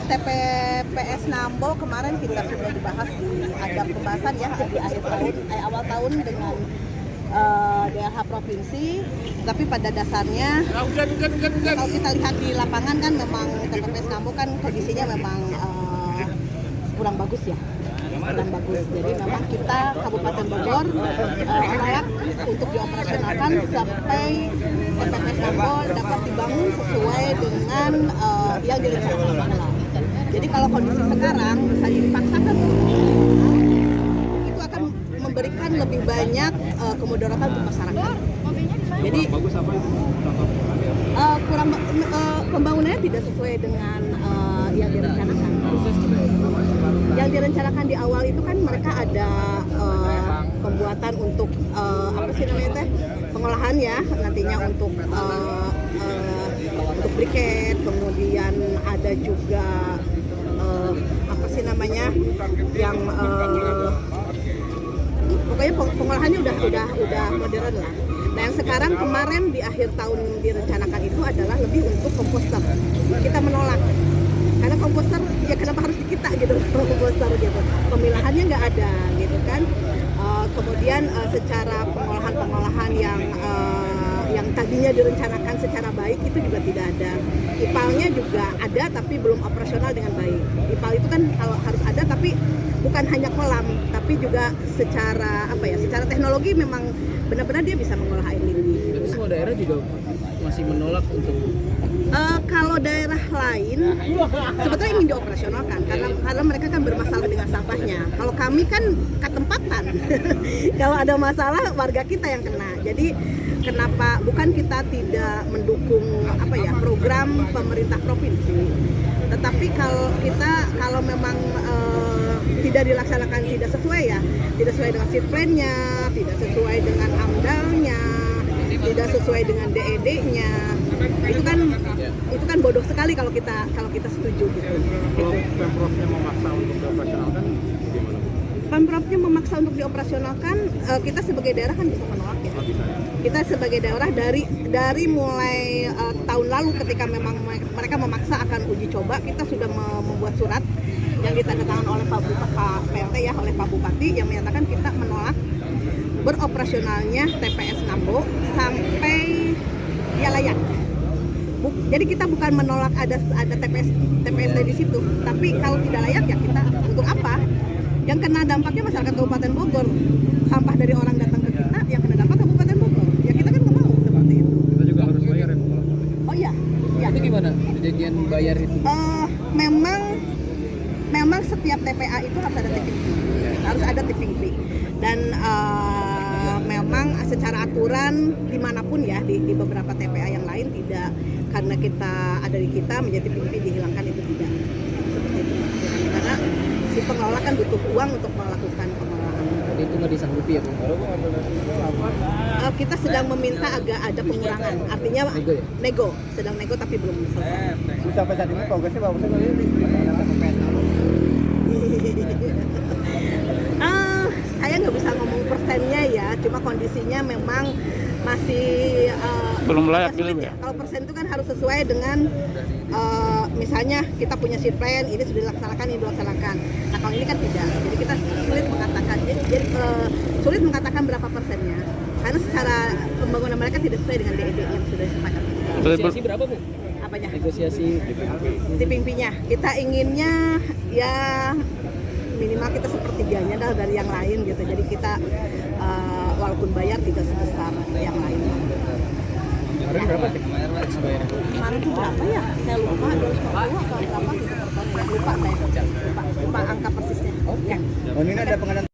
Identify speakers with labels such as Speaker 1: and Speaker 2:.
Speaker 1: TPPS Nambo kemarin kita sudah dibahas ada pembahasan ya di akhir tahun, awal tahun dengan DLH provinsi, tapi pada dasarnya kalau kita lihat di lapangan kan memang TPPS Nambo kan kondisinya memang kurang bagus ya. Kurang bagus. Jadi memang kita Kabupaten Bogor layak untuk dioperasionalkan sampai TPPS Nambo dapat dibangun sesuai dengan yang direncanakan semula. Jadi kalau kondisi sekarang misalnya dipaksakan itu akan memberikan lebih banyak kemudaratan untuk masyarakat. Jadi kurang pembangunannya tidak sesuai dengan yang direncanakan. Yang direncanakan di awal itu kan mereka ada pembuatan untuk apa sih namanya teh, pengolahan ya nantinya untuk briket, kemudian ada juga apa sih namanya yang pokoknya pengolahannya udah modern lah. Nah yang sekarang kemarin di akhir tahun direncanakan itu adalah lebih untuk komposter. Kita menolak karena komposter ya kenapa harus di kita gitu komposter gitu, pemilahannya nggak ada gitu kan. Kemudian secara pengolahan yang tadinya direncanakan secara baik itu juga tidak ada. IPAL-nya juga ada tapi belum operasional dengan baik. IPAL itu kan kalau harus ada tapi bukan hanya kolam tapi juga secara apa ya, secara teknologi memang benar-benar dia bisa mengolah air lindi.
Speaker 2: Tapi semua daerah juga masih menolak untuk
Speaker 1: kalau daerah lain sebetulnya ingin dioperasionalkan karena mereka kan bermasalah dengan sampahnya. Kalau kami kan ketempatan. Kalau ada masalah warga kita yang kena. Jadi kenapa bukan kita tidak mendukung apa ya program pemerintah provinsi, tetapi kalau memang tidak dilaksanakan tidak sesuai dengan seat plan-nya, tidak sesuai dengan AMDAL-nya, tidak sesuai dengan DED-nya, itu kan bodoh sekali kalau kita setuju gitu.
Speaker 3: Pemprovnya memaksa untuk dioperasionalkan gimana?
Speaker 1: Pemprovnya memaksa untuk dioperasionalkan, kita sebagai daerah kan bisa menolak ya. Kita sebagai daerah dari mulai tahun lalu ketika memang mereka memaksa akan uji coba, kita sudah membuat surat yang ditandatangani oleh Pak PLT ya, oleh Pak Bupati yang menyatakan kita menolak beroperasionalnya TPS Nambo sampai dia layak. Jadi kita bukan menolak ada TPS di situ, tapi kalau tidak layak ya kita untuk apa? Yang kena dampaknya masyarakat Kabupaten Bogor. Sampah dari orang datang ke kita, yang kena dampak Kabupaten Bogor. Ya kita kan nggak mau seperti itu.
Speaker 3: Kita juga harus bayar ya?
Speaker 1: Oh iya.
Speaker 2: Itu gimana perjanjian bayar itu?
Speaker 1: Memang setiap TPA itu harus ada tipping fee. Harus ada tipping fee. Dan memang secara aturan dimanapun ya di beberapa TPA yang lain tidak, karena kita ada di kita menjadi tipping fee dihilangkan itu tidak seperti itu. Karena si pengelola kan butuh uang untuk melakukan pengolahan.
Speaker 2: Jadi itu nggak disanggupi ya Bu?
Speaker 1: Kita sedang meminta agak ada pengurangan, artinya sedang nego tapi belum selesai.
Speaker 3: Sampai saat ini progresnya bagusnya
Speaker 1: Saya nggak bisa ngomong persennya ya, cuma kondisinya memang masih
Speaker 4: belum layak gitu ya.
Speaker 1: Kalau persen itu kan harus sesuai dengan misalnya kita punya seat plan, ini sudah dilaksanakan, ini dilaksanakan. Nah kalau ini kan tidak, jadi kita sulit mengatakan. Sulit mengatakan berapa persennya, karena secara pembangunan mereka tidak sesuai dengan DED yang sudah disepakati.
Speaker 2: Negosiasi berapa Bu?
Speaker 1: Apanya?
Speaker 2: Negosiasi
Speaker 1: Tipping fee-nya. Kita inginnya ya minimal kita sepertiganya dari yang lain gitu. Jadi kita walaupun bayar tidak sebesar yang lain.
Speaker 3: Kemarin berapa sih?
Speaker 1: Kemarin itu berapa ya? Saya lupa, 250 atau berapa gitu. Lupa saya. Lupa angka persisnya.
Speaker 3: Oh ini ada pengadaan